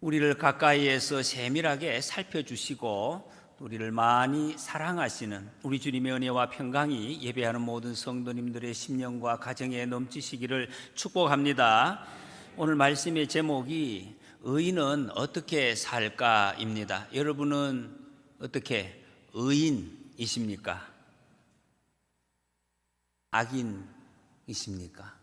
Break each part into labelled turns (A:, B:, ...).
A: 우리를 가까이에서 세밀하게 살펴주시고 우리를 많이 사랑하시는 우리 주님의 은혜와 평강이 예배하는 모든 성도님들의 심령과 가정에 넘치시기를 축복합니다. 오늘 말씀의 제목이 의인은 어떻게 살까입니다. 여러분은 어떻게 의인이십니까? 악인이십니까?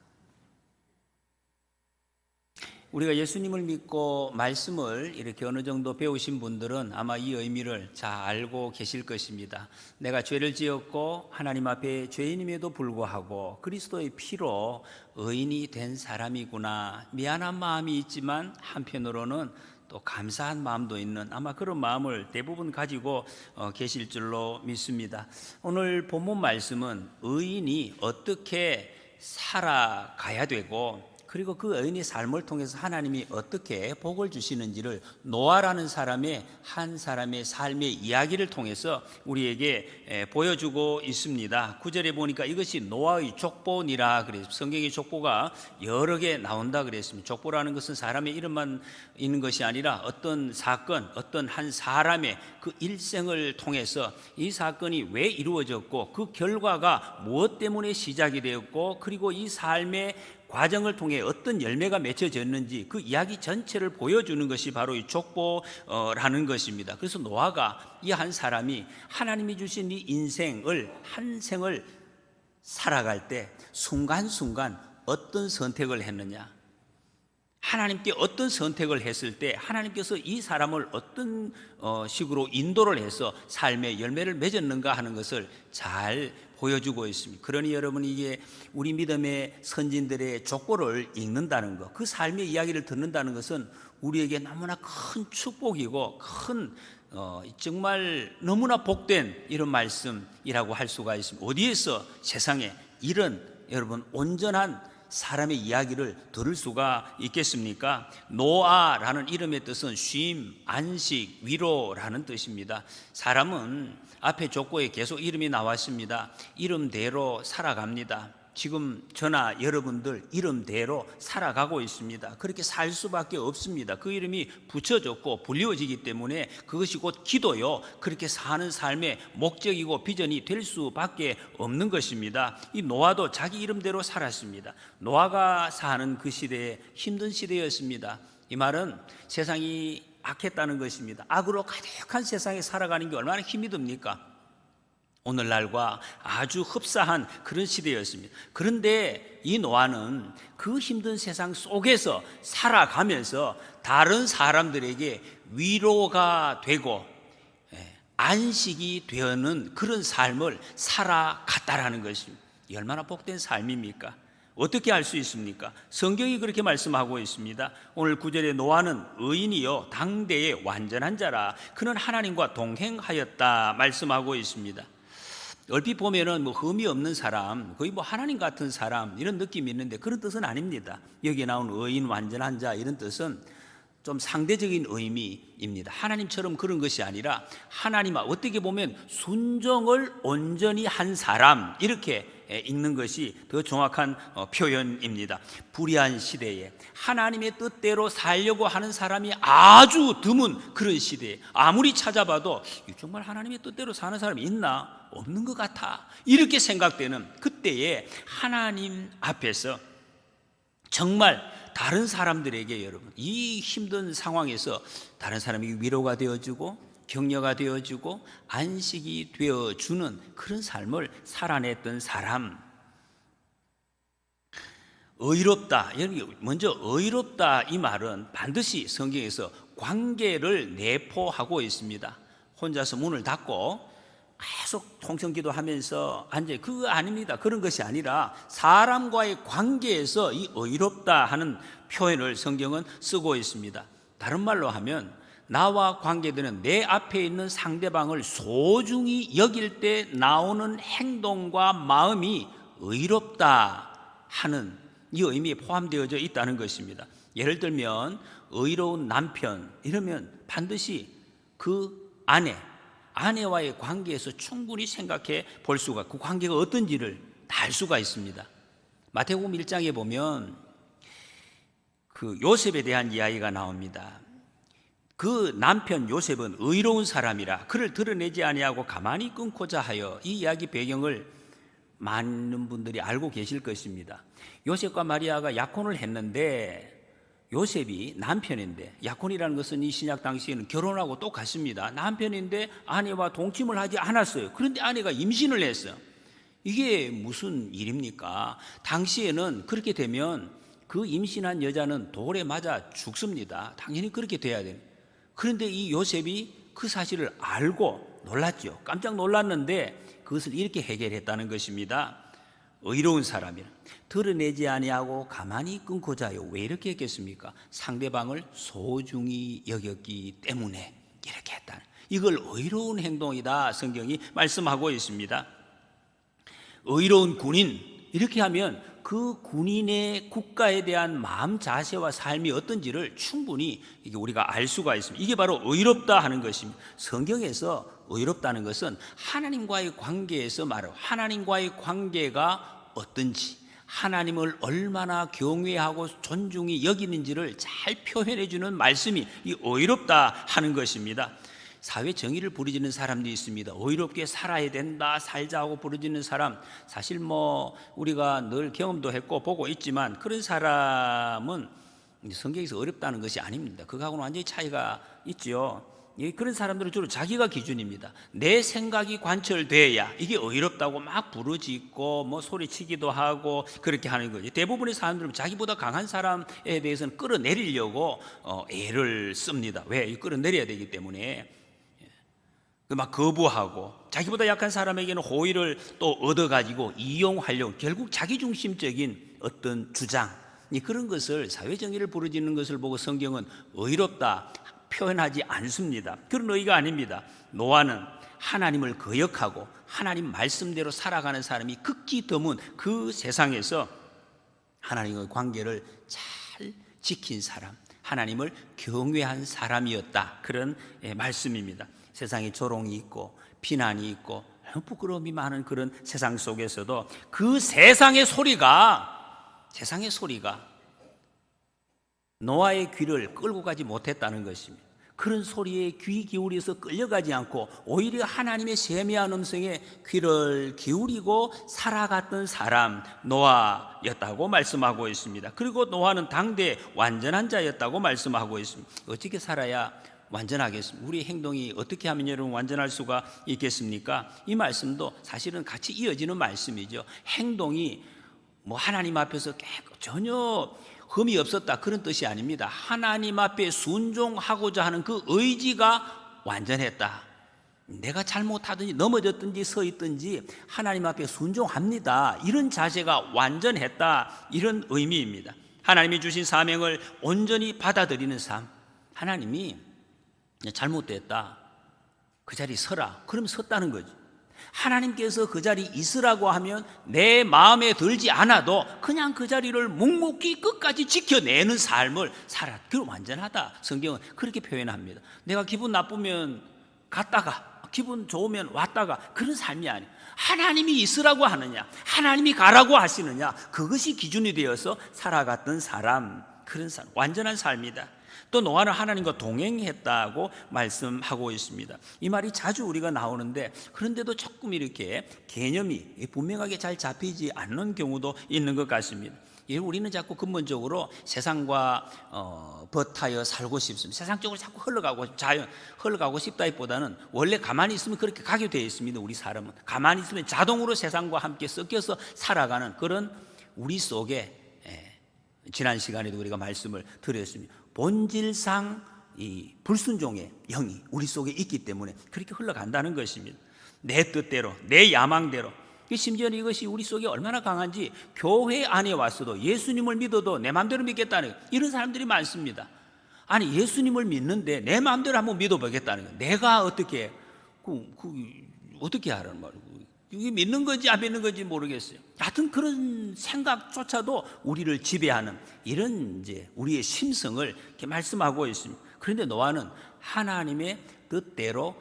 A: 우리가 예수님을 믿고 말씀을 이렇게 어느 정도 배우신 분들은 아마 이 의미를 잘 알고 계실 것입니다. 내가 죄를 지었고 하나님 앞에 죄인임에도 불구하고 그리스도의 피로 의인이 된 사람이구나. 미안한 마음이 있지만 한편으로는 또 감사한 마음도 있는 아마 그런 마음을 대부분 가지고 계실 줄로 믿습니다. 오늘 본문 말씀은 의인이 어떻게 살아가야 되고 그리고 그 의인의 삶을 통해서 하나님이 어떻게 복을 주시는지를 노아라는 한 사람의 삶의 이야기를 통해서 우리에게 보여주고 있습니다. 9절에 보니까 이것이 노아의 족보니라 그래서 성경의 족보가 여러 개 나온다 그랬습니다. 족보라는 것은 사람의 이름만 있는 것이 아니라 어떤 사건, 어떤 한 사람의 그 일생을 통해서 이 사건이 왜 이루어졌고 그 결과가 무엇 때문에 시작이 되었고 그리고 이 삶의 과정을 통해 어떤 열매가 맺혀졌는지 그 이야기 전체를 보여주는 것이 바로 이 족보라는 것입니다. 그래서 노아가 이 한 사람이 하나님이 주신 이 인생을 한 생을 살아갈 때 순간순간 어떤 선택을 했느냐, 하나님께 어떤 선택을 했을 때 하나님께서 이 사람을 어떤 식으로 인도를 해서 삶의 열매를 맺었는가 하는 것을 잘 보여주고 있습니다. 그러니 여러분, 이게 우리 믿음의 선진들의 족보를 읽는다는 것, 그 삶의 이야기를 듣는다는 것은 우리에게 너무나 큰 축복이고 큰 정말 너무나 복된 이런 말씀이라고 할 수가 있습니다. 어디에서 세상에 이런 여러분 온전한 사람의 이야기를 들을 수가 있겠습니까? 노아라는 이름의 뜻은 쉼, 안식, 위로라는 뜻입니다. 사람은 앞에 족보에 계속 이름이 나왔습니다. 이름대로 살아갑니다. 지금 저나 여러분들 이름대로 살아가고 있습니다. 그렇게 살 수밖에 없습니다. 그 이름이 붙여졌고 불리워지기 때문에 그것이 곧 기도요, 그렇게 사는 삶의 목적이고 비전이 될 수밖에 없는 것입니다. 이 노아도 자기 이름대로 살았습니다. 노아가 사는 그 시대에 힘든 시대였습니다. 이 말은 세상이 악했다는 것입니다. 악으로 가득한 세상에 살아가는 게 얼마나 힘이 듭니까? 오늘날과 아주 흡사한 그런 시대였습니다. 그런데 이 노아는 그 힘든 세상 속에서 살아가면서 다른 사람들에게 위로가 되고 안식이 되는 그런 삶을 살아갔다라는 것입니다. 얼마나 복된 삶입니까? 어떻게 알 수 있습니까? 성경이 그렇게 말씀하고 있습니다. 오늘 9절에 노아는 의인이요 당대의 완전한 자라 그는 하나님과 동행하였다 말씀하고 있습니다. 얼핏 보면은 흠이 없는 사람, 거의 하나님 같은 사람 이런 느낌이 있는데 그런 뜻은 아닙니다. 여기에 나온 의인, 완전한 자 이런 뜻은 좀 상대적인 의미입니다. 하나님처럼 그런 것이 아니라 하나님 어떻게 보면 순종을 온전히 한 사람 이렇게 읽는 것이 더 정확한 표현입니다. 불의한 시대에 하나님의 뜻대로 살려고 하는 사람이 아주 드문 그런 시대에 아무리 찾아봐도 정말 하나님의 뜻대로 사는 사람이 있나? 없는 것 같아 이렇게 생각되는 그때에 하나님 앞에서 정말 다른 사람들에게 여러분 이 힘든 상황에서 다른 사람에게 위로가 되어주고 격려가 되어주고 안식이 되어주는 그런 삶을 살아냈던 사람. 의롭다, 먼저 의롭다 이 말은 반드시 성경에서 관계를 내포하고 있습니다. 혼자서 문을 닫고 계속 통성기도하면서 앉아 그거 아닙니다. 그런 것이 아니라 사람과의 관계에서 이 의롭다 하는 표현을 성경은 쓰고 있습니다. 다른 말로 하면 나와 관계되는 내 앞에 있는 상대방을 소중히 여길 때 나오는 행동과 마음이 의롭다 하는 이 의미에 포함되어져 있다는 것입니다. 예를 들면 의로운 남편 이러면 반드시 그 아내와의 관계에서 충분히 생각해 볼 수가, 그 관계가 어떤지를 다 알 수가 있습니다. 마태복음 1장에 보면 그 요셉에 대한 이야기가 나옵니다. 그 남편 요셉은 의로운 사람이라 그를 드러내지 아니하고 가만히 끊고자 하여, 이 이야기 배경을 많은 분들이 알고 계실 것입니다. 요셉과 마리아가 약혼을 했는데 요셉이 남편인데, 약혼이라는 것은 이 신약 당시에는 결혼하고 똑같습니다. 남편인데 아내와 동침을 하지 않았어요. 그런데 아내가 임신을 했어요. 이게 무슨 일입니까? 당시에는 그렇게 되면 그 임신한 여자는 돌에 맞아 죽습니다. 당연히 그렇게 돼야 돼요. 그런데 이 요셉이 그 사실을 알고 놀랐죠. 깜짝 놀랐는데 그것을 이렇게 해결했다는 것입니다. 의로운 사람이라 드러내지 아니하고 가만히 끊고자 하여. 왜 이렇게 했겠습니까? 상대방을 소중히 여겼기 때문에 이렇게 했다는, 이걸 의로운 행동이다 성경이 말씀하고 있습니다. 의로운 군인, 이렇게 하면 그 군인의 국가에 대한 마음 자세와 삶이 어떤지를 충분히 이게 우리가 알 수가 있습니다. 이게 바로 의롭다 하는 것입니다. 성경에서 의롭다는 것은 하나님과의 관계에서 말하고, 하나님과의 관계가 어떤지, 하나님을 얼마나 경외하고 존중히 여기는지를 잘 표현해 주는 말씀이 이 의롭다 하는 것입니다. 사회 정의를 부르짖는 사람도 있습니다. 의롭게 살아야 된다, 살자 하고 부르짖는 사람, 사실 우리가 늘 경험도 했고 보고 있지만 그런 사람은 성경에서 어렵다는 것이 아닙니다. 그거하고는 완전히 차이가 있죠. 그런 사람들은 주로 자기가 기준입니다. 내 생각이 관철돼야 이게 의롭다고 막 부르짖고 소리치기도 하고 그렇게 하는 거죠. 대부분의 사람들은 자기보다 강한 사람에 대해서는 끌어내리려고 애를 씁니다. 왜? 끌어내려야 되기 때문에. 막 거부하고, 자기보다 약한 사람에게는 호의를 또 얻어가지고 이용하려고, 결국 자기중심적인 어떤 주장, 그런 것을, 사회정의를 부르짖는 것을 보고 성경은 의롭다 표현하지 않습니다. 그런 의의가 아닙니다. 노아는 하나님을 거역하고 하나님 말씀대로 살아가는 사람이 극히 드문 그 세상에서 하나님과의 관계를 잘 지킨 사람, 하나님을 경외한 사람이었다, 그런 말씀입니다. 세상에 조롱이 있고 비난이 있고 부끄러움이 많은 그런 세상 속에서도 그 세상의 소리가 노아의 귀를 끌고 가지 못했다는 것입니다. 그런 소리에 귀 기울여서 끌려가지 않고 오히려 하나님의 세미한 음성에 귀를 기울이고 살아갔던 사람, 노아였다고 말씀하고 있습니다. 그리고 노아는 당대 완전한 자였다고 말씀하고 있습니다. 어떻게 살아야 완전하겠습니까? 우리 행동이 어떻게 하면 여러분 완전할 수가 있겠습니까? 이 말씀도 사실은 같이 이어지는 말씀이죠. 행동이 하나님 앞에서 전혀 흠이 없었다, 그런 뜻이 아닙니다. 하나님 앞에 순종하고자 하는 그 의지가 완전했다. 내가 잘못하든지 넘어졌든지 서 있든지 하나님 앞에 순종합니다, 이런 자세가 완전했다, 이런 의미입니다. 하나님이 주신 사명을 온전히 받아들이는 삶. 하나님이 잘못됐다, 그 자리에 서라, 그럼 섰다는 거죠. 하나님께서 그 자리에 있으라고 하면 내 마음에 들지 않아도 그냥 그 자리를 묵묵히 끝까지 지켜내는 삶을 살아. 그럼 완전하다. 성경은 그렇게 표현합니다. 내가 기분 나쁘면 갔다가 기분 좋으면 왔다가, 그런 삶이 아니에요. 하나님이 있으라고 하느냐, 하나님이 가라고 하시느냐, 그것이 기준이 되어서 살아갔던 사람, 그런 사람, 완전한 삶이다. 또 노아는 하나님과 동행했다고 말씀하고 있습니다. 이 말이 자주 우리가 나오는데, 그런데도 조금 이렇게 개념이 분명하게 잘 잡히지 않는 경우도 있는 것 같습니다. 우리는 자꾸 근본적으로 세상과 버타여 살고 싶습니다. 세상 쪽으로 자꾸 흘러가고 싶다기보다는 원래 가만히 있으면 그렇게 가게 되어 있습니다. 우리 사람은 가만히 있으면 자동으로 세상과 함께 섞여서 살아가는 그런 우리 속에, 지난 시간에도 우리가 말씀을 드렸습니다. 본질상 이 불순종의 영이 우리 속에 있기 때문에 그렇게 흘러간다는 것입니다. 내 뜻대로, 내 야망대로. 심지어는 이것이 우리 속에 얼마나 강한지, 교회 안에 왔어도 예수님을 믿어도 내 마음대로 믿겠다는, 이런 사람들이 많습니다. 아니, 예수님을 믿는데 내 마음대로 한번 믿어보겠다는 거예요. 내가 어떻게 어떻게 하라는 말이고, 이게 믿는 건지 안 믿는 건지 모르겠어요. 하여튼 그런 생각조차도 우리를 지배하는 이런 이제 우리의 심성을 이렇게 말씀하고 있습니다. 그런데 노아는 하나님의 뜻대로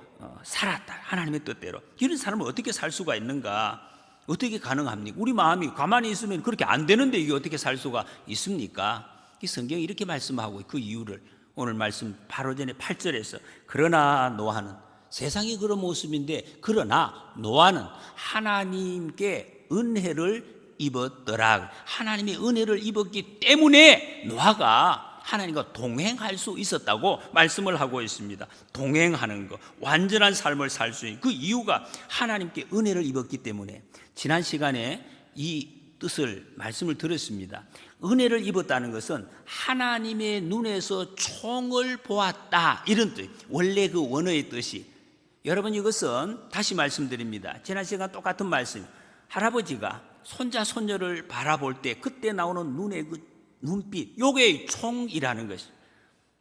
A: 살았다. 하나님의 뜻대로. 이런 사람은 어떻게 살 수가 있는가? 어떻게 가능합니까? 우리 마음이 가만히 있으면 그렇게 안 되는데 이게 어떻게 살 수가 있습니까? 이 성경이 이렇게 말씀하고 그 이유를 오늘 말씀 바로 전에 8절에서 그러나 노아는 세상이 그런 모습인데 그러나 노아는 하나님께 은혜를 입었더라. 하나님의 은혜를 입었기 때문에 노아가 하나님과 동행할 수 있었다고 말씀을 하고 있습니다. 동행하는 것, 완전한 삶을 살 수 있는 그 이유가 하나님께 은혜를 입었기 때문에. 지난 시간에 이 뜻을 말씀을 들었습니다. 은혜를 입었다는 것은 하나님의 눈에서 총을 보았다, 이런 뜻. 원래 그 원어의 뜻이, 여러분, 이것은 다시 말씀드립니다. 지난 시간 똑같은 말씀. 할아버지가 손자 손녀를 바라볼 때 그때 나오는 눈의 그 눈빛, 요게 총이라는 것이.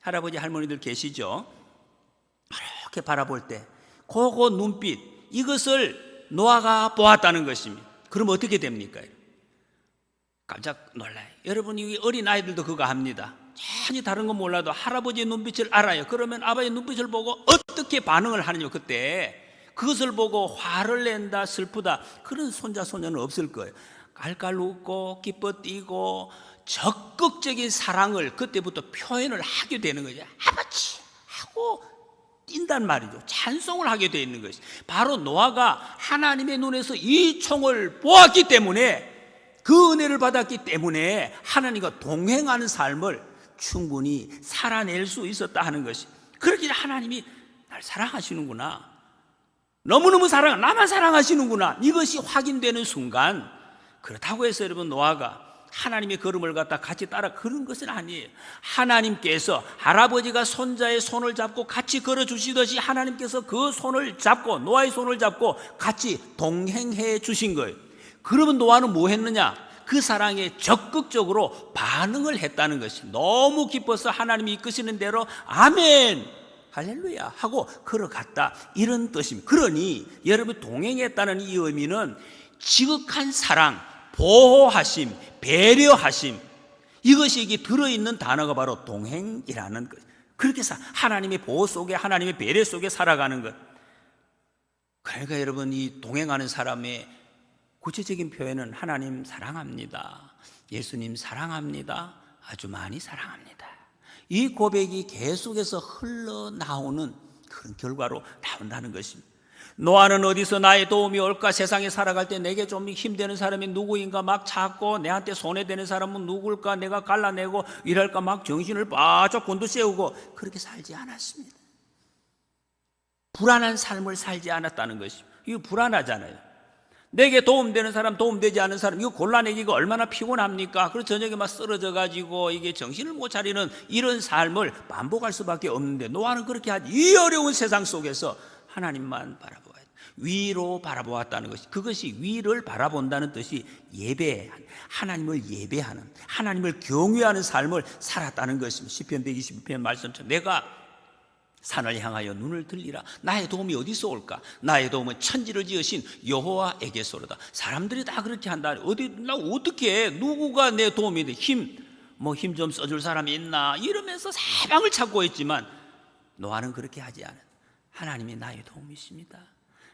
A: 할아버지 할머니들 계시죠? 이렇게 바라볼 때 그거 눈빛, 이것을 노아가 보았다는 것입니다. 그럼 어떻게 됩니까? 깜짝 놀라요. 여러분, 이 어린 아이들도 그거 합니다. 전혀 다른 건 몰라도 할아버지의 눈빛을 알아요. 그러면 아버지의 눈빛을 보고 어떻게 반응을 하느냐, 그때 그것을 보고 화를 낸다, 슬프다, 그런 손자 손녀는 없을 거예요. 깔깔 웃고 기뻐 뛰고 적극적인 사랑을 그때부터 표현을 하게 되는 거죠. 아버지 하고 뛴단 말이죠. 찬송을 하게 되어 있는 것이 바로 노아가 하나님의 눈에서 이 총을 보았기 때문에, 그 은혜를 받았기 때문에 하나님과 동행하는 삶을 충분히 살아낼 수 있었다 하는 것이. 그렇게 하나님이 날 사랑하시는구나, 너무너무 나만 사랑하시는구나, 이것이 확인되는 순간, 그렇다고 해서 여러분 노아가 하나님의 걸음을 갖다 같이 따라 그런 것은 아니에요. 하나님께서 할아버지가 손자의 손을 잡고 같이 걸어주시듯이 하나님께서 그 손을 잡고, 노아의 손을 잡고 같이 동행해 주신 거예요. 그러면 노아는 뭐 했느냐? 그 사랑에 적극적으로 반응을 했다는 것이. 너무 기뻐서 하나님이 이끄시는 대로 아멘 할렐루야 하고 걸어갔다, 이런 뜻입니다. 그러니 여러분, 동행했다는 이 의미는 지극한 사랑, 보호하심, 배려하심, 이것이 이게 들어있는 단어가 바로 동행이라는 것. 그렇게 해서 하나님의 보호 속에, 하나님의 배려 속에 살아가는 것. 그러니까 여러분, 이 동행하는 사람의 구체적인 표현은 하나님 사랑합니다, 예수님 사랑합니다, 아주 많이 사랑합니다, 이 고백이 계속해서 흘러나오는 그런 결과로 나온다는 것입니다. 노아는 어디서 나의 도움이 올까? 세상에 살아갈 때 내게 좀 힘되는 사람이 누구인가 막 찾고, 내한테 손해되는 사람은 누굴까? 내가 갈라내고 이럴까 막 정신을 바짝 곤두세우고 그렇게 살지 않았습니다. 불안한 삶을 살지 않았다는 것입니다. 이거 불안하잖아요. 내게 도움되는 사람, 도움되지 않은 사람, 이거 골라내기가 얼마나 피곤합니까? 그래서 저녁에 막 쓰러져 가지고 이게 정신을 못 차리는 이런 삶을 반복할 수밖에 없는데, 노아는 그렇게 하지. 이 어려운 세상 속에서 하나님만 바라보아야 돼. 위로 바라보았다는 것이, 그것이 위를 바라본다는 뜻이 예배하는, 하나님을 예배하는, 하나님을 경외하는 삶을 살았다는 것입니다. 시편 122편 말씀처럼 내가 산을 향하여 눈을 들리라. 나의 도움이 어디서 올까? 나의 도움은 천지를 지으신 여호와에게서로다. 사람들이 다 그렇게 한다. 나 어떻게, 누구가 내 도움이 돼? 힘 좀 써줄 사람이 있나? 이러면서 사방을 찾고 있지만 노아는 그렇게 하지 않아. 하나님이 나의 도움이십니다,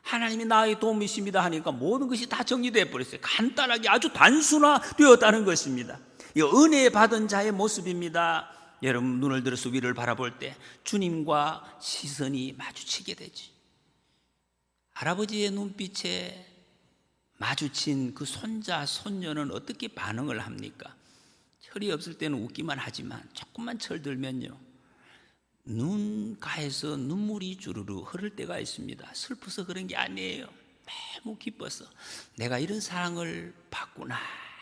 A: 하나님이 나의 도움이십니다 하니까 모든 것이 다 정리되어 버렸어요. 간단하게 아주 단순화되었다는 것입니다. 이 은혜 받은 자의 모습입니다. 여러분, 눈을 들어서 위를 바라볼 때 주님과 시선이 마주치게 되지. 할아버지의 눈빛에 마주친 그 손자 손녀는 어떻게 반응을 합니까? 철이 없을 때는 웃기만 하지만 조금만 철들면요, 눈가에서 눈물이 주르르 흐를 때가 있습니다. 슬퍼서 그런 게 아니에요. 너무 기뻐서 내가 이런 사랑을 받구나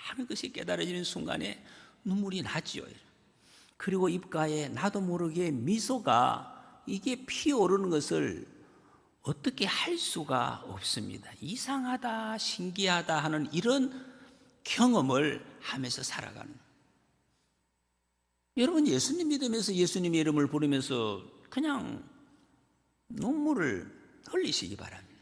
A: 하는 것이 깨달아지는 순간에 눈물이 나지요. 그리고 입가에 나도 모르게 미소가 이게 피어오르는 것을 어떻게 할 수가 없습니다. 이상하다, 신기하다 하는 이런 경험을 하면서 살아가는. 여러분, 예수님 믿으면서 예수님의 이름을 부르면서 그냥 눈물을 흘리시기 바랍니다.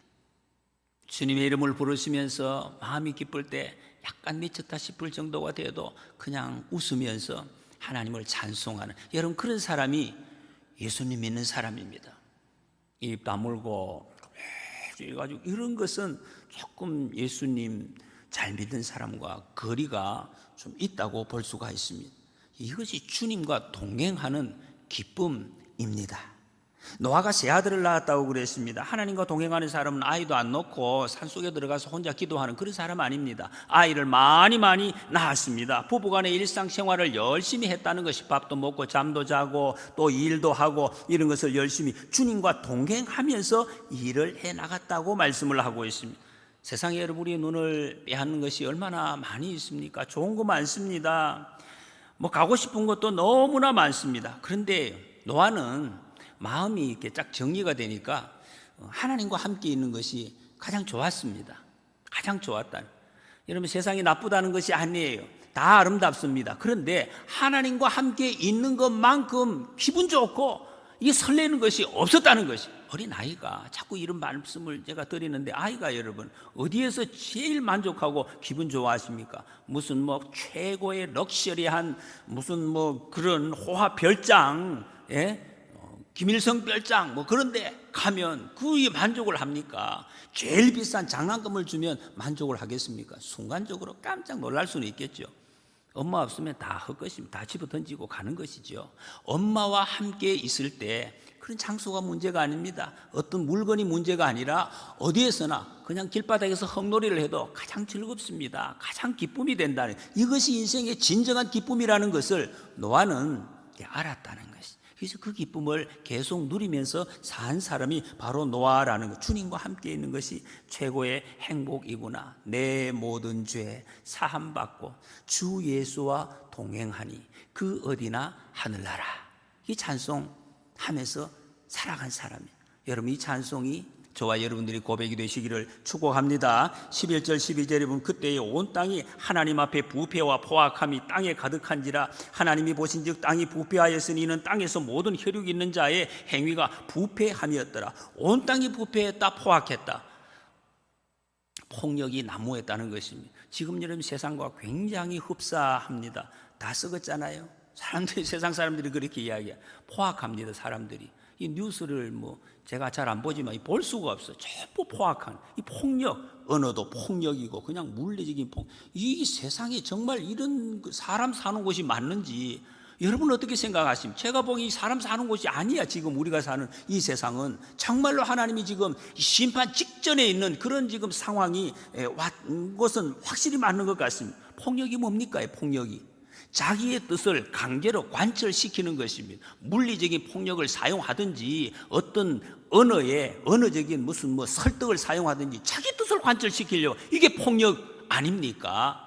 A: 주님의 이름을 부르시면서 마음이 기쁠 때 약간 미쳤다 싶을 정도가 돼도 그냥 웃으면서 하나님을 찬송하는, 여러분, 그런 사람이 예수님 믿는 사람입니다. 입 다물고 해가지고 이런 것은 조금 예수님 잘 믿는 사람과 거리가 좀 있다고 볼 수가 있습니다. 이것이 주님과 동행하는 기쁨입니다. 노아가 세 아들을 낳았다고 그랬습니다. 하나님과 동행하는 사람은 아이도 안 놓고 산속에 들어가서 혼자 기도하는 그런 사람 아닙니다. 아이를 많이 낳았습니다. 부부간의 일상생활을 열심히 했다는 것이, 밥도 먹고 잠도 자고 또 일도 하고 이런 것을 열심히 주님과 동행하면서 일을 해나갔다고 말씀을 하고 있습니다. 세상에 여러분이 눈을 빼앗는 것이 얼마나 많이 있습니까? 좋은 거 많습니다. 가고 싶은 것도 너무나 많습니다. 그런데 노아는 마음이 이렇게 쫙 정리가 되니까 하나님과 함께 있는 것이 가장 좋았습니다. 가장 좋았다는. 여러분, 세상이 나쁘다는 것이 아니에요. 다 아름답습니다. 그런데 하나님과 함께 있는 것만큼 기분 좋고 이게 설레는 것이 없었다는 것이. 어린아이가 자꾸 이런 말씀을 제가 드리는데, 아이가 여러분 어디에서 제일 만족하고 기분 좋아하십니까? 무슨 최고의 럭셔리한 무슨 그런 호화 별장, 김일성 별장 그런데 가면 그에 만족을 합니까? 제일 비싼 장난감을 주면 만족을 하겠습니까? 순간적으로 깜짝 놀랄 수는 있겠죠. 엄마 없으면 다 헛것입니다. 다 집어 던지고 가는 것이죠. 엄마와 함께 있을 때 그런 장소가 문제가 아닙니다. 어떤 물건이 문제가 아니라 어디에서나 그냥 길바닥에서 헛놀이를 해도 가장 즐겁습니다. 가장 기쁨이 된다는, 이것이 인생의 진정한 기쁨이라는 것을 노아는 알았다는 것이. 그래서 그 기쁨을 계속 누리면서 산 사람이 바로 노아라는 것, 주님과 함께 있는 것이 최고의 행복이구나. 내 모든 죄 사함받고 주 예수와 동행하니 그 어디나 하늘나라. 이 찬송하면서 살아간 사람이에요. 여러분, 이 찬송이 저와 여러분들이 고백이 되시기를 축복합니다. 11절 12절에 보면 그때의 온 땅이 하나님 앞에 부패와 포악함이 땅에 가득한지라. 하나님이 보신즉 땅이 부패하였으니 이는 땅에서 모든 혈육이 있는 자의 행위가 부패함이었더라. 온 땅이 부패했다, 포악했다. 폭력이 난무했다는 것입니다. 지금 여러분 세상과 굉장히 흡사합니다. 다 썩었잖아요. 사람들이, 세상 사람들이 그렇게 이야기해요. 포악합니다. 사람들이 이 뉴스를 제가 잘 안 보지만 볼 수가 없어요. 전부 포악한 이 폭력, 언어도 폭력이고 그냥 물리적인 이 세상에 정말 이런 사람 사는 곳이 맞는지 여러분 어떻게 생각하십니까? 제가 보기 사람 사는 곳이 아니야. 지금 우리가 사는 이 세상은 정말로 하나님이 지금 심판 직전에 있는 그런 지금 상황이 왔는 것은 확실히 맞는 것 같습니다. 폭력이 뭡니까? 폭력이 자기의 뜻을 강제로 관철시키는 것입니다. 물리적인 폭력을 사용하든지 어떤 언어적인 무슨 설득을 사용하든지 자기 뜻을 관철시키려고, 이게 폭력 아닙니까?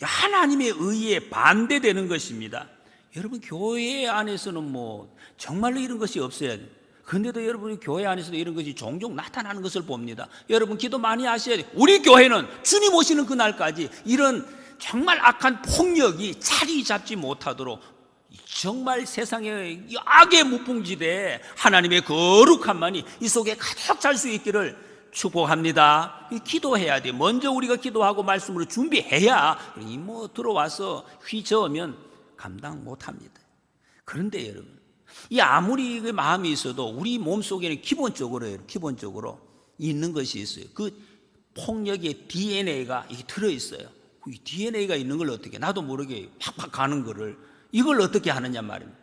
A: 하나님의 의에 반대되는 것입니다. 여러분, 교회 안에서는 정말로 이런 것이 없어야 돼요. 그런데도 여러분이 교회 안에서도 이런 것이 종종 나타나는 것을 봅니다. 여러분 기도 많이 하셔야 돼요. 우리 교회는 주님 오시는 그날까지 이런 정말 악한 폭력이 자리 잡지 못하도록 정말 세상의 악의 무풍지대에 하나님의 거룩함만이 이 속에 가득 찰 수 있기를 축복합니다. 기도해야 돼. 먼저 우리가 기도하고 말씀으로 준비해야 들어와서 휘저으면 감당 못합니다. 그런데 여러분, 이 아무리 그 마음이 있어도 우리 몸속에는 기본적으로 있는 것이 있어요. 그 폭력의 DNA가 들어있어요. 이 DNA가 있는 걸 어떻게, 나도 모르게 팍팍 가는 거를 이걸 어떻게 하느냐 말입니다.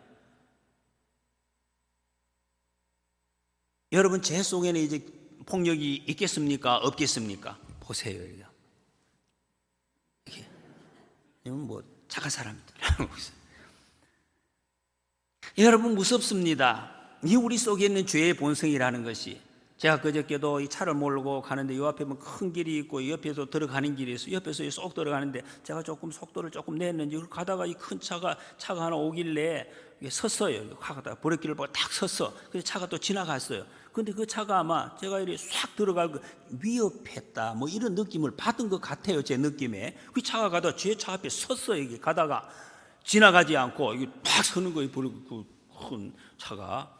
A: 여러분, 제 속에는 이제 폭력이 있겠습니까? 없겠습니까? 보세요. 이게 착한 사람들 여러분, 무섭습니다. 이 우리 속에 있는 죄의 본성이라는 것이. 제가 그저께도 이 차를 몰고 가는데 이 앞에 큰 길이 있고 옆에서 들어가는 길이 있어요. 옆에서 쏙 들어가는데 제가 조금 속도를 조금 냈는지 가다가 이 큰 차가 하나 오길래 섰어요. 가다가 브레이크를 보고 딱 섰어. 그래서 차가 또 지나갔어요. 근데 그 차가 아마 제가 이렇게 싹 들어가고 위협했다 이런 느낌을 받은 것 같아요. 제 느낌에. 그 차가 가다가 제 차 앞에 섰어요. 이게 가다가 지나가지 않고 이게 딱 서는 거예요. 그 큰 차가.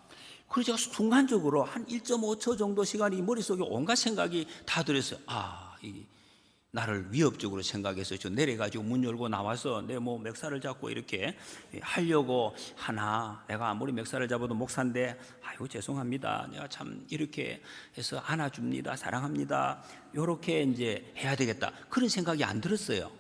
A: 그래서 제가 순간적으로 한 1.5초 정도 시간이 머릿속에 온갖 생각이 다 들었어요. 이게 나를 위협적으로 생각해서 저 내려가지고 문 열고 나와서 내 멱살을 잡고 이렇게 하려고 하나. 내가 아무리 멱살을 잡아도 목사인데 아이고 죄송합니다. 내가 참 이렇게 해서 안아줍니다. 사랑합니다. 이렇게 이제 해야 되겠다. 그런 생각이 안 들었어요.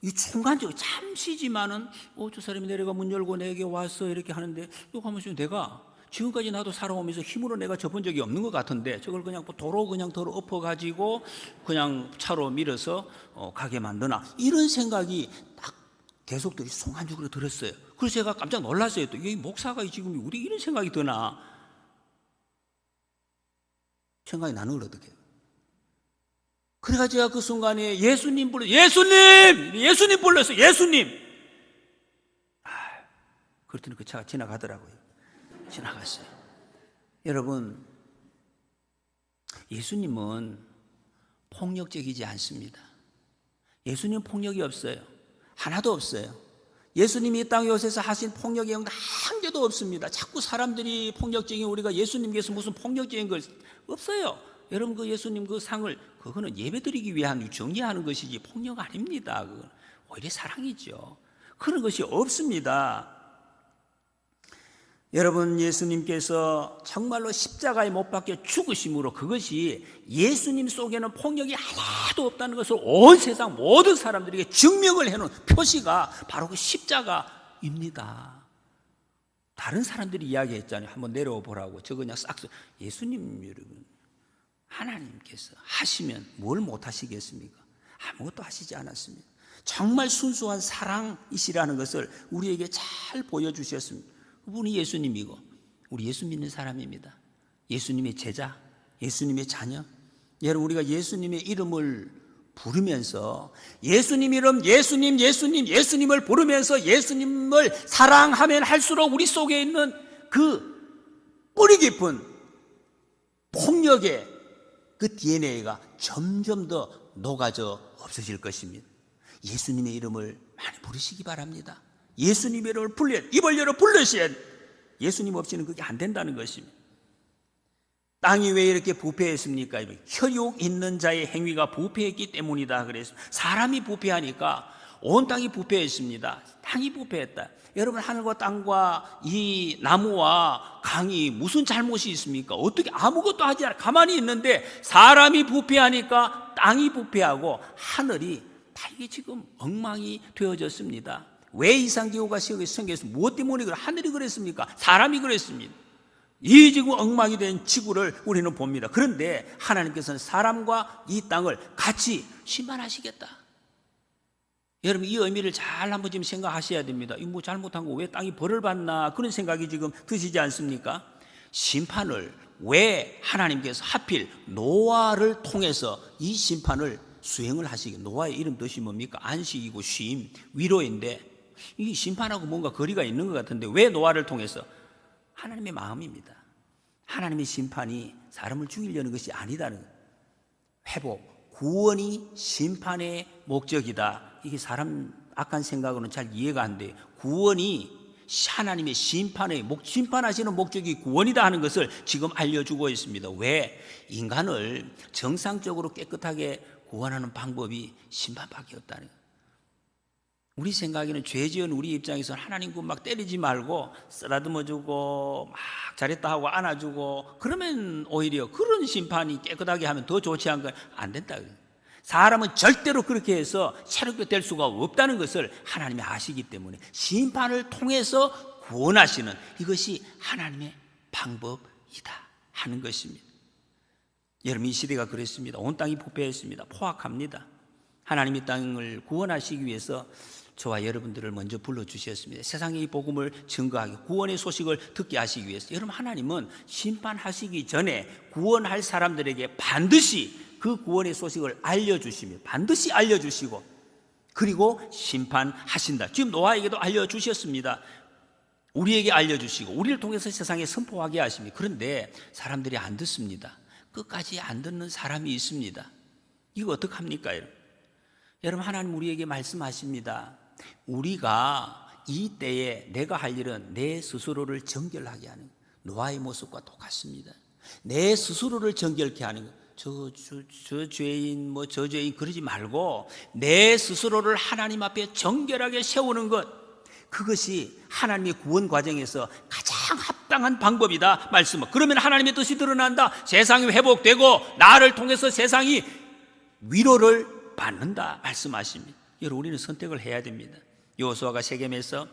A: 이 순간적으로 잠시지만은 저 사람이 내려가 문 열고 내게 왔어 이렇게 하는데 이거 하면서 내가 지금까지 나도 살아오면서 힘으로 내가 접은 적이 없는 것 같은데 저걸 그냥 도로 그냥 덜어 엎어가지고 그냥 차로 밀어서 가게 만드나 이런 생각이 딱 계속 순간적으로 들었어요. 그래서 제가 깜짝 놀랐어요. 또 이 목사가 지금 우리 이런 생각이 드나 생각이 나는 걸 어떻게 해요? 그래가 제가 그 순간에 예수님 불렀어요. 예수님. 그랬더니 그 차가 지나가더라고요. 지나갔어요. 여러분, 예수님은 폭력적이지 않습니다. 예수님 폭력이 없어요. 하나도 없어요. 예수님이 이 땅 요새서 하신 폭력의 영도 한 개도 없습니다. 자꾸 사람들이 폭력적인 우리가 예수님께서 무슨 폭력적인 걸 없어요. 여러분 그 예수님 그 상을 그거는 예배드리기 위한 정리하는 것이지 폭력 아닙니다. 그건 오히려 사랑이죠. 그런 것이 없습니다. 여러분 예수님께서 정말로 십자가에 못 박혀 죽으심으로 그것이 예수님 속에는 폭력이 하나도 없다는 것을 온 세상 모든 사람들에게 증명을 해놓은 표시가 바로 그 십자가입니다. 다른 사람들이 이야기했잖아요. 한번 내려와 보라고. 저 그냥 싹 예수님 여러분 하나님께서 하시면 뭘 못하시겠습니까? 아무것도 하시지 않았습니다. 정말 순수한 사랑이시라는 것을 우리에게 잘 보여주셨습니다. 그분이 예수님이고 우리 예수 믿는 사람입니다. 예수님의 제자, 예수님의 자녀. 여러분 우리가 예수님의 이름을 부르면서 예수님 이름 예수님을 부르면서 예수님을 사랑하면 할수록 우리 속에 있는 그 뿌리 깊은 폭력의 그 DNA가 점점 더 녹아져 없어질 것입니다. 예수님의 이름을 많이 부르시기 바랍니다. 예수님의 이름을 입을 열어 불러시엔 예수님 없이는 그게 안 된다는 것입니다. 땅이 왜 이렇게 부패했습니까? 혈육 있는 자의 행위가 부패했기 때문이다 그래서 사람이 부패하니까 온 땅이 부패했습니다. 땅이 부패했다. 여러분 하늘과 땅과 이 나무와 강이 무슨 잘못이 있습니까? 어떻게 아무것도 하지 않아 가만히 있는데 사람이 부패하니까 땅이 부패하고 하늘이 다 이게 지금 엉망이 되어졌습니다. 왜 이상기후가 생겨서 무엇 때문에 하늘이 그랬습니까? 사람이 그랬습니다. 이 지금 엉망이 된 지구를 우리는 봅니다. 그런데 하나님께서는 사람과 이 땅을 같이 심판하시겠다. 여러분 이 의미를 잘 한번 지금 생각하셔야 됩니다. 뭐 잘못한 거 왜 땅이 벌을 받나 그런 생각이 지금 드시지 않습니까? 심판을 왜 하나님께서 하필 노아를 통해서 이 심판을 수행을 하시게 노아의 이름 뜻이 뭡니까? 안식이고 쉼, 위로인데 이 심판하고 뭔가 거리가 있는 것 같은데 왜 노아를 통해서? 하나님의 마음입니다. 하나님의 심판이 사람을 죽이려는 것이 아니다는 거예요. 회복, 구원이 심판의 목적이다. 이게 사람 악한 생각으로는 잘 이해가 안 돼요. 구원이 하나님의 심판하시는 목적이 구원이다 하는 것을 지금 알려주고 있습니다. 왜? 인간을 정상적으로 깨끗하게 구원하는 방법이 심판밖에 없다는 거예요. 우리 생각에는 죄 지은 우리 입장에서는 하나님 막 때리지 말고 쓰다듬어주고 막 잘했다 하고 안아주고 그러면 오히려 그런 심판이 깨끗하게 하면 더 좋지 않은 건 안 된다. 사람은 절대로 그렇게 해서 새롭게 될 수가 없다는 것을 하나님이 아시기 때문에 심판을 통해서 구원하시는 이것이 하나님의 방법이다 하는 것입니다. 여러분 이 시대가 그랬습니다. 온 땅이 부패했습니다. 포악합니다. 하나님이 땅을 구원하시기 위해서 저와 여러분들을 먼저 불러주셨습니다. 세상에 이 복음을 증거하기 구원의 소식을 듣게 하시기 위해서 여러분 하나님은 심판하시기 전에 구원할 사람들에게 반드시 그 구원의 소식을 알려주시며 반드시 알려주시고 그리고 심판하신다. 지금 노아에게도 알려주셨습니다. 우리에게 알려주시고 우리를 통해서 세상에 선포하게 하십니다. 그런데 사람들이 안 듣습니다. 끝까지 안 듣는 사람이 있습니다. 이거 어떡합니까? 여러분 하나님 우리에게 말씀하십니다. 우리가 이 때에 내가 할 일은 내 스스로를 정결하게 하는 노아의 모습과 똑같습니다. 내 스스로를 정결케 하는 저 죄인 저 죄인 그러지 말고 내 스스로를 하나님 앞에 정결하게 세우는 것 그것이 하나님의 구원 과정에서 가장 합당한 방법이다 말씀은. 그러면 하나님의 뜻이 드러난다. 세상이 회복되고 나를 통해서 세상이 위로를 받는다 말씀하십니다. 여러분, 우리는 선택을 해야 됩니다. 여호수아가 세겜에서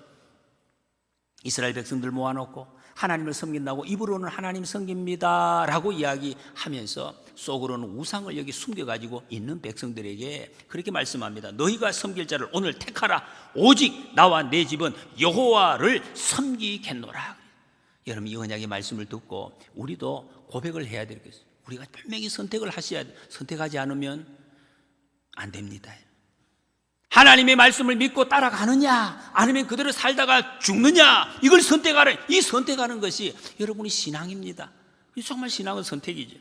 A: 이스라엘 백성들 모아놓고 하나님을 섬긴다고 입으로는 하나님 섬깁니다 라고 이야기하면서 속으로는 우상을 여기 숨겨가지고 있는 백성들에게 그렇게 말씀합니다. 너희가 섬길 자를 오늘 택하라. 오직 나와 내 집은 여호와를 섬기겠노라. 여러분, 이 언약의 말씀을 듣고 우리도 고백을 해야 되겠어요. 우리가 분명히 선택을 하셔야 돼요. 선택하지 않으면 안 됩니다. 하나님의 말씀을 믿고 따라가느냐, 아니면 그대로 살다가 죽느냐, 이걸 선택하는, 이 선택하는 것이 여러분의 신앙입니다. 정말 신앙은 선택이죠.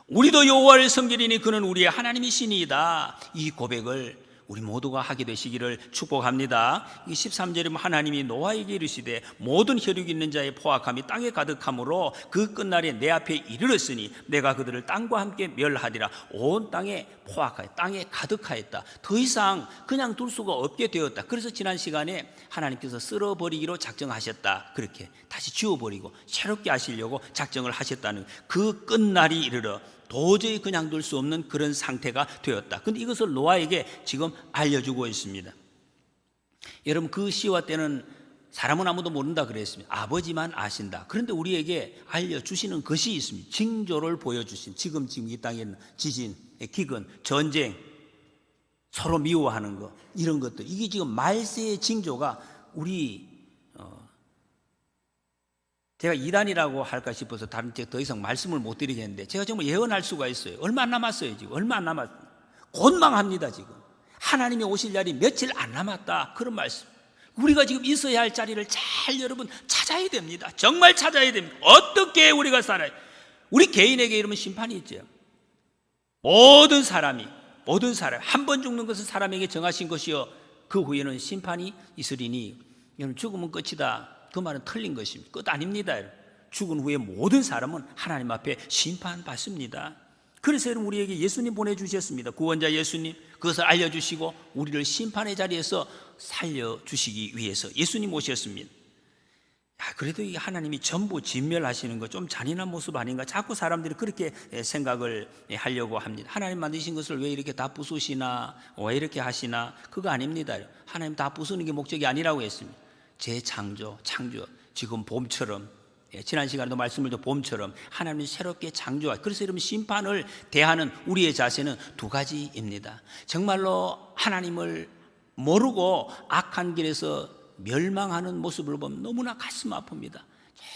A: 우리도 여호와를 섬기리니 그는 우리의 하나님이 신이다. 이 고백을 우리 모두가 하게 되시기를 축복합니다. 13절에 하나님이 노아에게 이르시되 모든 혈육 있는 자의 포악함이 땅에 가득함으로 그 끝날에 내 앞에 이르렀으니 내가 그들을 땅과 함께 멸하리라. 온 땅에 포악하였다. 땅에 가득하였다. 더 이상 그냥 둘 수가 없게 되었다. 그래서 지난 시간에 하나님께서 쓸어버리기로 작정하셨다. 그렇게 다시 지워버리고 새롭게 하시려고 작정을 하셨다는 그 끝날이 이르러 도저히 그냥 둘 수 없는 그런 상태가 되었다. 그런데 이것을 노아에게 지금 알려주고 있습니다. 여러분, 그 시와 때는 사람은 아무도 모른다 그랬습니다. 아버지만 아신다. 그런데 우리에게 알려주시는 것이 있습니다. 징조를 보여주신, 지금 이 땅에 있는 지진, 기근, 전쟁, 서로 미워하는 것, 이런 것들, 이게 지금 말세의 징조가 우리 제가 이단이라고 할까 싶어서 다른 데 더 이상 말씀을 못 드리겠는데, 제가 정말 예언할 수가 있어요. 얼마 안 남았어요. 지금 얼마 안 남았어요. 곧 망합니다. 지금 하나님이 오실 날이 며칠 안 남았다, 그런 말씀. 우리가 지금 있어야 할 자리를 잘 여러분 찾아야 됩니다. 정말 찾아야 됩니다. 어떻게 우리가 살아요? 우리 개인에게 이러면 심판이 있죠. 모든 사람이 한 번 죽는 것은 사람에게 정하신 것이요 그 후에는 심판이 있으리니, 여러분, 죽으면 끝이다, 그 말은 틀린 것입니다. 끝 아닙니다. 죽은 후에 모든 사람은 하나님 앞에 심판받습니다. 그래서 여러분, 우리에게 예수님 보내주셨습니다. 구원자 예수님, 그것을 알려주시고 우리를 심판의 자리에서 살려주시기 위해서 예수님 오셨습니다. 그래도 이 하나님이 전부 진멸하시는 거 좀 잔인한 모습 아닌가? 자꾸 사람들이 그렇게 생각을 하려고 합니다. 하나님 만드신 것을 왜 이렇게 다 부수시나, 왜 이렇게 하시나? 그거 아닙니다. 하나님 다 부수는 게 목적이 아니라고 했습니다. 재창조, 창조, 지금 봄처럼, 지난 시간에도 말씀을 드 봄처럼 하나님이 새롭게 창조하. 그래서 여러분, 심판을 대하는 우리의 자세는 두 가지입니다. 정말로 하나님을 모르고 악한 길에서 멸망하는 모습을 보면 너무나 가슴 아픕니다.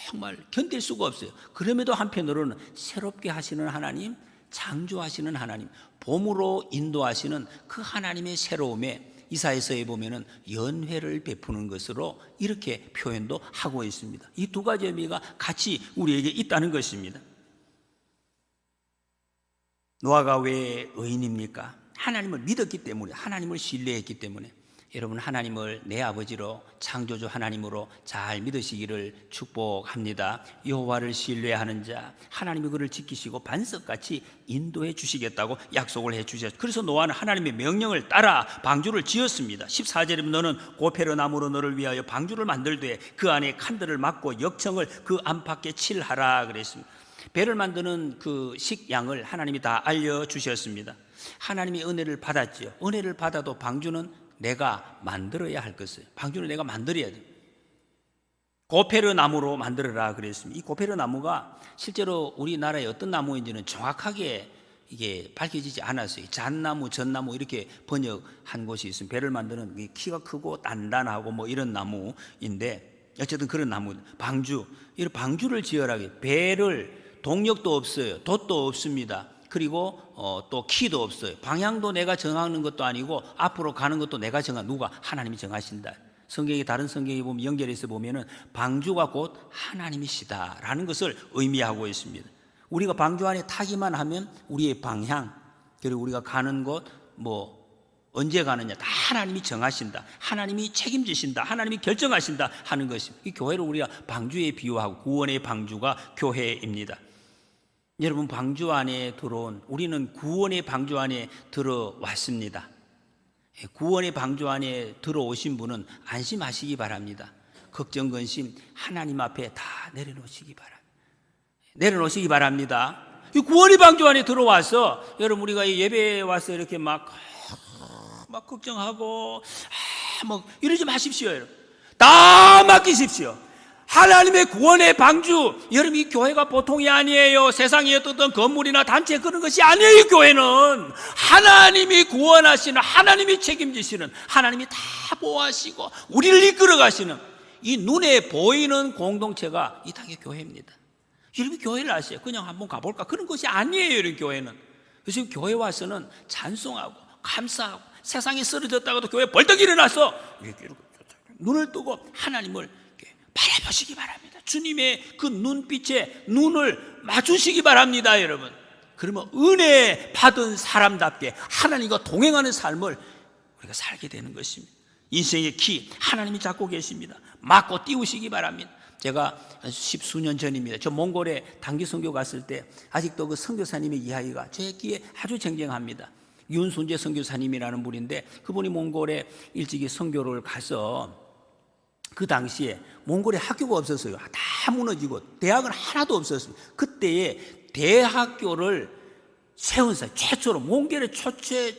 A: 정말 견딜 수가 없어요. 그럼에도 한편으로는 새롭게 하시는 하나님, 창조하시는 하나님, 봄으로 인도하시는 그 하나님의 새로움에 이사야서에 보면은 연회를 베푸는 것으로 이렇게 표현도 하고 있습니다. 이 두 가지 의미가 같이 우리에게 있다는 것입니다. 노아가 왜 의인입니까? 하나님을 믿었기 때문에, 하나님을 신뢰했기 때문에. 여러분, 하나님을 내 아버지로, 창조주 하나님으로 잘 믿으시기를 축복합니다. 여호와를 신뢰하는 자, 하나님이 그를 지키시고 반석같이 인도해 주시겠다고 약속을 해 주셨어요. 그래서 노아는 하나님의 명령을 따라 방주를 지었습니다. 14절에 너는 고페르 나무로 너를 위하여 방주를 만들되 그 안에 칸들을 막고 역청을 그 안팎에 칠하라 그랬습니다. 배를 만드는 그 식양을 하나님이 다 알려주셨습니다. 하나님이 은혜를 받았죠. 은혜를 받아도 방주는 내가 만들어야 할 것이에요. 방주는 내가 만들어야 돼. 고페르 나무로 만들어라 그랬습니다. 이 고페르 나무가 실제로 우리나라의 어떤 나무인지는 정확하게 이게 밝혀지지 않았어요. 잣나무, 전나무 이렇게 번역한 곳이 있습니다. 배를 만드는 키가 크고 단단하고 뭐 이런 나무인데, 어쨌든 그런 나무. 방주, 이런 방주를 지어라. 배를 동력도 없어요. 돛도 없습니다. 그리고 또 키도 없어요. 방향도 내가 정하는 것도 아니고 앞으로 가는 것도 내가 누가? 하나님이 정하신다. 성경이, 다른 성경에 보면 연결해서 보면은 방주가 곧 하나님이시다라는 것을 의미하고 있습니다. 우리가 방주 안에 타기만 하면 우리의 방향, 그리고 우리가 가는 곳, 언제 가느냐 다 하나님이 정하신다. 하나님이 책임지신다. 하나님이 결정하신다 하는 것입니다. 이 교회를 우리가 방주에 비유하고, 구원의 방주가 교회입니다. 여러분, 방주 안에 들어온, 우리는 구원의 방주 안에 들어왔습니다. 구원의 방주 안에 들어오신 분은 안심하시기 바랍니다. 걱정, 근심 하나님 앞에 다 내려놓으시기 바랍니다. 내려놓으시기 바랍니다. 이 구원의 방주 안에 들어와서, 여러분, 우리가 예배에 와서 이렇게 막 막 걱정하고 뭐 이러지 마십시오. 여러분. 다 맡기십시오. 하나님의 구원의 방주. 여러분, 이 교회가 보통이 아니에요. 세상에 어떤 건물이나 단체 그런 것이 아니에요. 교회는 하나님이 구원하시는, 하나님이 책임지시는, 하나님이 다 보호하시고 우리를 이끌어 가시는 이 눈에 보이는 공동체가 이 땅의 교회입니다. 여러분, 교회를 아세요? 그냥 한번 가볼까? 그런 것이 아니에요. 이런 교회는. 그래서 교회 와서는 찬송하고 감사하고, 세상이 쓰러졌다가도 교회 벌떡 일어나서 이렇게 눈을 뜨고 하나님을 바라보시기 바랍니다. 주님의 그 눈빛에 눈을 맞추시기 바랍니다. 여러분, 그러면 은혜 받은 사람답게 하나님과 동행하는 삶을 우리가 살게 되는 것입니다. 인생의 키 하나님이 잡고 계십니다. 맞고 띄우시기 바랍니다. 제가 10수년 전입니다. 저 몽골에 단기 선교 갔을 때 아직도 그 선교사님의 이야기가 제 귀에 아주 쟁쟁합니다. 윤순재 선교사님이라는 분인데, 그분이 몽골에 일찍이 선교를 가서 그 당시에 몽골에 학교가 없었어요. 다 무너지고 대학은 하나도 없었습니다. 그때에 대학교를 세운 사람, 최초로 몽골의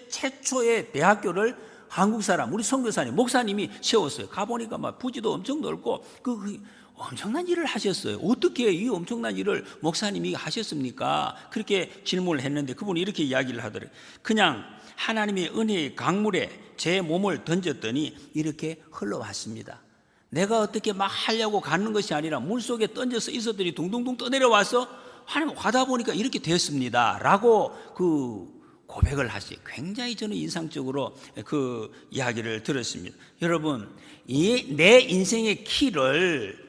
A: 최초의 대학교를 한국 사람, 우리 선교사님, 목사님이 세웠어요. 가보니까 막 부지도 엄청 넓고 그 엄청난 일을 하셨어요. 어떻게 이 엄청난 일을 목사님이 하셨습니까? 그렇게 질문을 했는데 그분이 이렇게 이야기를 하더래요. 그냥 하나님의 은혜의 강물에 제 몸을 던졌더니 이렇게 흘러왔습니다. 내가 어떻게 막 하려고 가는 것이 아니라 물속에 던져서 있었더니 둥둥둥 떠내려와서 하나님 가다 보니까 이렇게 됐습니다 라고 그 고백을 하시. 굉장히 저는 인상적으로 그 이야기를 들었습니다. 여러분, 내 인생의 키를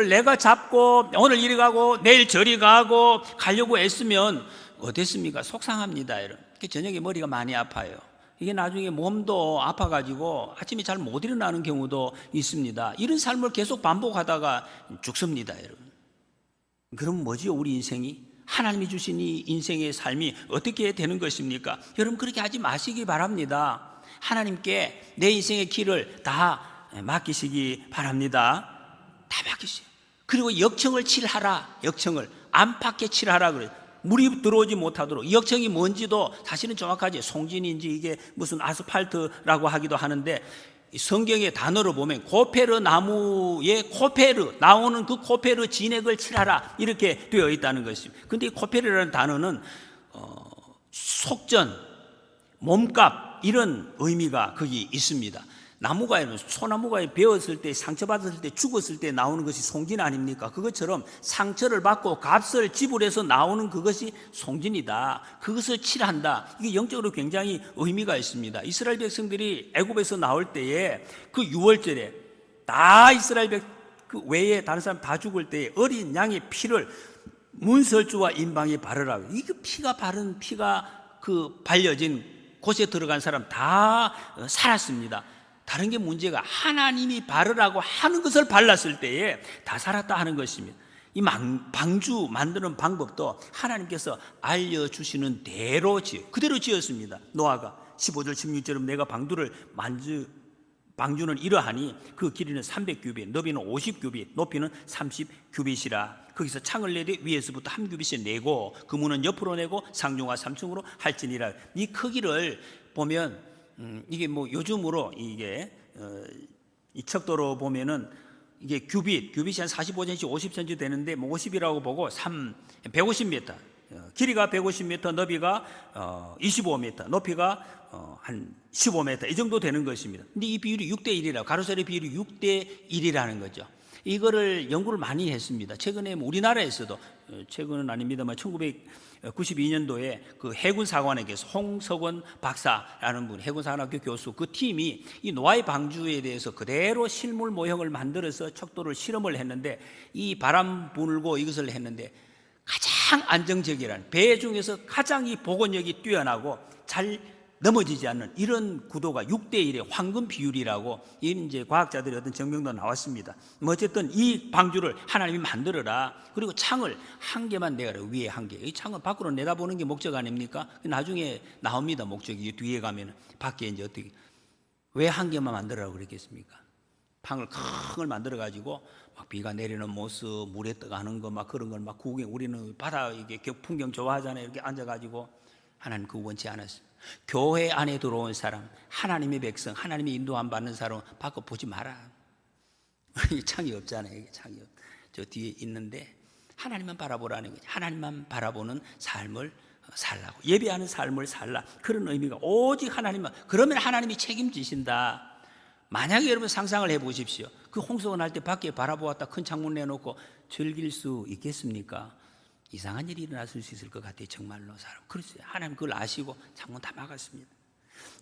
A: 내가 잡고 오늘 이리 가고 내일 저리 가고 가려고 애쓰면 어땠습니까? 속상합니다. 여러분, 저녁에 머리가 많이 아파요. 이게 나중에 몸도 아파가지고 아침에 잘 못 일어나는 경우도 있습니다. 이런 삶을 계속 반복하다가 죽습니다. 여러분, 그럼 뭐지요? 우리 인생이, 하나님이 주신 이 인생의 삶이 어떻게 되는 것입니까? 여러분, 그렇게 하지 마시기 바랍니다. 하나님께 내 인생의 길을 다 맡기시기 바랍니다. 다 맡기세요. 그리고 역청을 칠하라. 역청을 안팎에 칠하라 그래요. 물이 들어오지 못하도록. 역청이 뭔지도 사실은 정확하지, 송진인지 이게 무슨 아스팔트라고 하기도 하는데, 성경의 단어로 보면 코페르 나무에 코페르 나오는 그 코페르 진액을 칠하라 이렇게 되어 있다는 것입니다. 그런데 이 코페르라는 단어는 속전, 몸값 이런 의미가 거기 있습니다. 나무가, 소나무가 베었을 때, 상처받았을 때, 죽었을 때 나오는 것이 송진 아닙니까? 그것처럼 상처를 받고 값을 지불해서 나오는 그것이 송진이다. 그것을 칠한다. 이게 영적으로 굉장히 의미가 있습니다. 이스라엘 백성들이 애굽에서 나올 때에 그 유월절에 다 이스라엘 그 외에 다른 사람 다 죽을 때에 어린 양의 피를 문설주와 임방에 바르라고. 이 피가 바른 피가 그 발려진 곳에 들어간 사람 다 살았습니다. 다른 게 문제가 하나님이 바르라고 하는 것을 발랐을 때에 다 살았다 하는 것입니다. 이 방주 만드는 방법도 하나님께서 알려주시는 대로 그대로 지었습니다. 노아가 15절 16절은 내가 방주는 이러하니 그 길이는 300규빗, 너비는 50규빗, 높이는 30규빗이라. 거기서 창을 내되 위에서부터 한 규빗씩 내고 그 문은 옆으로 내고 상중하 3층으로 할지니라. 이 크기를 보면 이게 뭐 요즘으로 이게 이 척도로 보면은 이게 규빗이 한 45cm, 50cm 되는데 뭐 50이라고 보고 150m, 길이가 150m, 너비가 25m, 높이가 한 15m 이 정도 되는 것입니다. 근데 이 비율이 6대1이라, 가로세로 비율이 6대1이라는 거죠. 이거를 연구를 많이 했습니다. 최근에 우리나라에서도, 최근은 아닙니다만 1992년도에 그 해군사관학교에서 홍석원 박사라는 분, 해군사관학교 교수, 그 팀이 이 노아의 방주에 대해서 그대로 실물 모형을 만들어서 척도를 실험을 했는데, 이 바람 불고 이것을 했는데 가장 안정적이라는, 배 중에서 가장 이 복원력이 뛰어나고 잘 넘어지지 않는 이런 구도가 6대1의 황금 비율이라고 이제 과학자들의 어떤 증명도 나왔습니다. 어쨌든 이 방주를 하나님이 만들어라. 그리고 창을 한 개만 내라. 위에 한 개. 이 창은 밖으로 내다보는 게 목적 아닙니까? 나중에 나옵니다. 목적이 뒤에 가면 밖에 이제 어떻게, 왜 한 개만 만들어라고 그랬겠습니까? 방을 큰 걸 만들어 가지고 막 비가 내리는 모습, 물에 떠가는 거 막 그런 걸 막 구경, 우리는 바다 이게 풍경 좋아하잖아요. 이렇게 앉아 가지고 하나님 그거 원치 않았어요. 교회 안에 들어온 사람, 하나님의 백성, 하나님의 인도 안 받는 사람 밖에 보지 마라. 창이 없잖아요. 이게 창이 없. 저 뒤에 있는데 하나님만 바라보라는 거죠. 하나님만 바라보는 삶을 살라고. 예배하는 삶을 살라. 그런 의미가 오직 하나님만. 그러면 하나님이 책임지신다. 만약에 여러분 상상을 해보십시오. 그 홍수가 날 때 밖에 바라보았다 큰 창문 내놓고 즐길 수 있겠습니까? 이상한 일이 일어났을 수 있을 것 같아요. 정말로 사람. 그렇죠. 하나님 그걸 아시고 창문 다 막았습니다.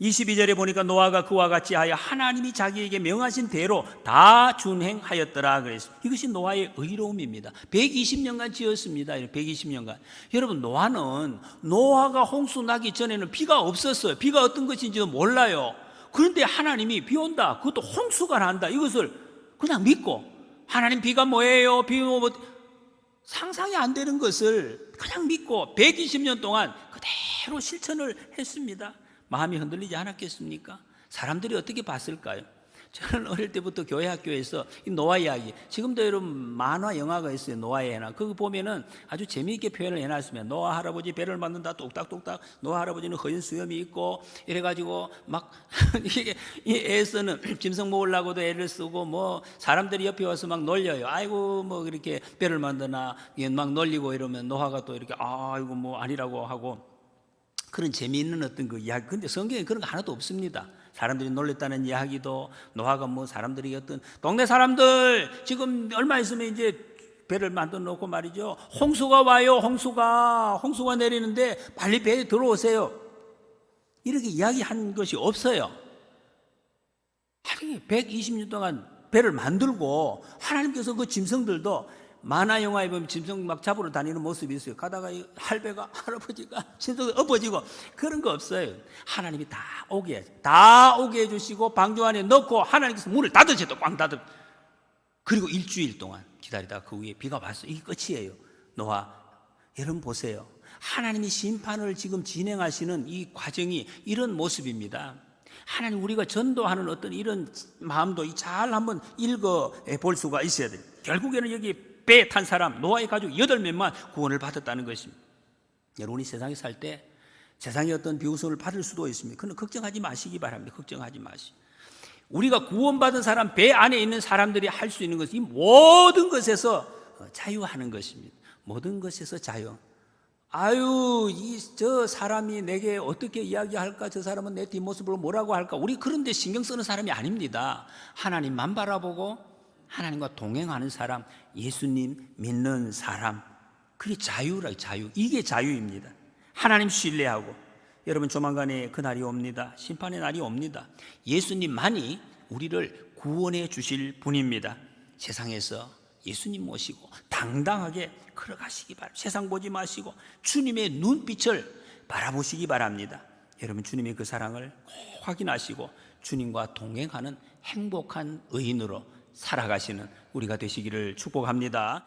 A: 22절에 보니까 노아가 그와 같이 하여 하나님이 자기에게 명하신 대로 다 준행하였더라 그랬습니다. 이것이 노아의 의로움입니다. 120년간 지었습니다. 120년간. 여러분 노아가 홍수 나기 전에는 비가 없었어요. 비가 어떤 것인지도 몰라요. 그런데 하나님이 비 온다. 그것도 홍수가 난다. 이것을 그냥 믿고 하나님 비가 뭐예요? 비 뭐 상상이 안 되는 것을 그냥 믿고 120년 동안 그대로 실천을 했습니다. 마음이 흔들리지 않았겠습니까? 사람들이 어떻게 봤을까요? 저는 어릴 때부터 교회 학교에서 이 노아 이야기, 지금도 여러분 만화 영화가 있어요. 노아의 해나. 그거 보면은 아주 재미있게 표현을 해놨으면 노아 할아버지 배를 만든다 똑딱똑딱. 노아 할아버지는 허연 수염이 있고 이래가지고 막 이게 이 애에서는 짐승 먹으려고도 애를 쓰고 뭐 사람들이 옆에 와서 막 놀려요. 아이고 뭐 이렇게 배를 만드나 막 놀리고 이러면 노아가 또 이렇게 아이고 뭐 아니라고 하고 그런 재미있는 어떤 그 이야기. 근데 성경에 그런 거 하나도 없습니다. 사람들이 놀랬다는 이야기도 노아가 뭐 사람들이 어떤 동네 사람들 지금 얼마 있으면 이제 배를 만들어 놓고 말이죠. 홍수가 와요. 홍수가 내리는데 빨리 배에 들어오세요. 이렇게 이야기한 것이 없어요. 하루에 120년 동안 배를 만들고 하나님께서 그 짐승들도 만화 영화에 보면 짐승 막 잡으러 다니는 모습이 있어요. 가다가 할배가 할아버지가 짐승 엎어지고 그런 거 없어요. 하나님이 다 오게 해주시고 방주 안에 넣고 하나님께서 문을 닫으셔 또 꽝 닫으. 그리고 일주일 동안 기다리다가 그 위에 비가 왔어요. 이게 끝이에요. 노아 여러분 보세요. 하나님이 심판을 지금 진행하시는 이 과정이 이런 모습입니다. 하나님 우리가 전도하는 어떤 이런 마음도 잘 한번 읽어볼 수가 있어야 돼요. 결국에는 여기 배에 탄 사람 노아의 가족 8명만 구원을 받았다는 것입니다. 여러분이 세상에 살 때 세상에 어떤 비웃음을 받을 수도 있습니다. 그건 걱정하지 마시기 바랍니다. 걱정하지 마시고 우리가 구원받은 사람 배 안에 있는 사람들이 할 수 있는 것이 모든 것에서 자유하는 것입니다. 모든 것에서 자유. 저 사람이 내게 어떻게 이야기할까? 저 사람은 내 뒷모습으로 뭐라고 할까? 우리 그런 데 신경 쓰는 사람이 아닙니다. 하나님만 바라보고 하나님과 동행하는 사람, 예수님 믿는 사람. 그게 자유라, 자유. 이게 자유입니다. 하나님 신뢰하고. 여러분 조만간에 그날이 옵니다. 심판의 날이 옵니다. 예수님만이 우리를 구원해 주실 분입니다. 세상에서 예수님 모시고 당당하게 걸어가시기 바랍니다. 세상 보지 마시고 주님의 눈빛을 바라보시기 바랍니다. 여러분 주님의 그 사랑을 꼭 확인하시고 주님과 동행하는 행복한 의인으로 살아가시는 우리가 되시기를 축복합니다.